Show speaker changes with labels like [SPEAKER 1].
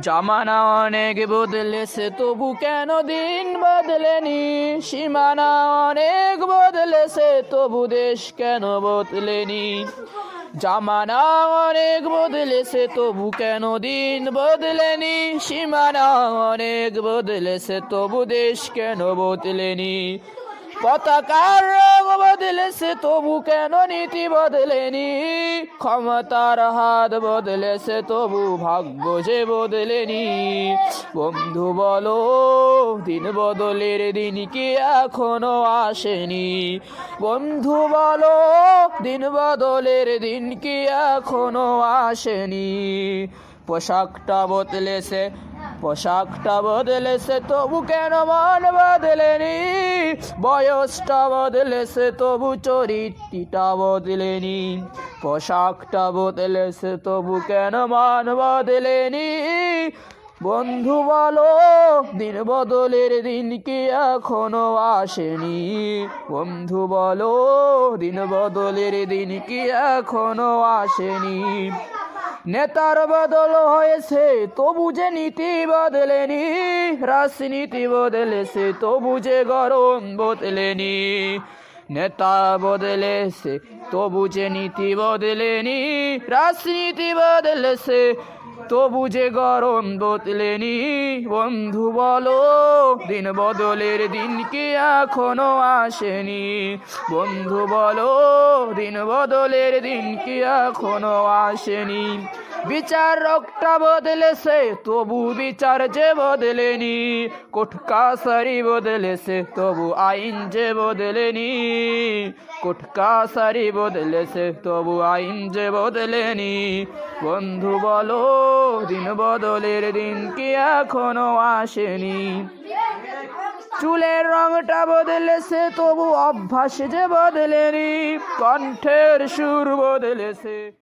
[SPEAKER 1] জামানা অনেক বদলেছে তবু কেন দিন বদলেনি, সীমানা অনেক বদলেছে তবু দেশ কেন বদলেনি। জামানা অনেক বদলেছে তবু কেন দিন বদলেনি, সীমানা অনেক বদলেছে তবু দেশ কেন বদলেনি। পতাকার রং বদলেছে তবু কেন নীতি বদলেনি, ক্ষমতার হাত বদলেছে তবু ভাগ্য যে বদলেনি। বন্ধু বলো দিন বদলের দিন কি এখনো আসেনি, বন্ধু বলো দিন বদলের দিন কি এখনো আসেনি। পোশাকটা বদলেছে তবু কেন মন বদলেনি, বয়সটা বদলেছে তবু চরিত্রটা বদলেনি। পোশাকটা বদলেছে তবু কেন মন বদলেনি, বন্ধু বলো দিন বদলের দিন কি এখনো আসেনি। বন্ধু বলো দিন বদলের দিন কি এখনো আসেনি। নেতার বদল হয়েছে তবু যে নীতি বদলেনি, রাজনীতি বদলেছে তবু যে গরম বদলেনি। নেতা বদলেছে তবু যে নীতি বদলেনি, রাজনীতি বদলেছে তবু যে গরম বদলেনি। বন্ধু বলো দিন বদলের দিন কি এখনো আসেনি, বন্ধু বলো দিন বদলের দিন কি এখনো আসেনি। বিচারকটা বদলেছে তবু বিচার যে বদলেনি, কোর্ট কাছারি বদলেছে তবু আইন যে বদলেনি। কোর্ট কাছারি বদলেছে তবু আইন যে বদলেনি। বন্ধু বলো দিন বদলের দিন কি এখনো আসেনি। চুলের রংটা বদলেছে তবু অভ্যাস যে বদলেনি, কণ্ঠের সুর বদলেছে।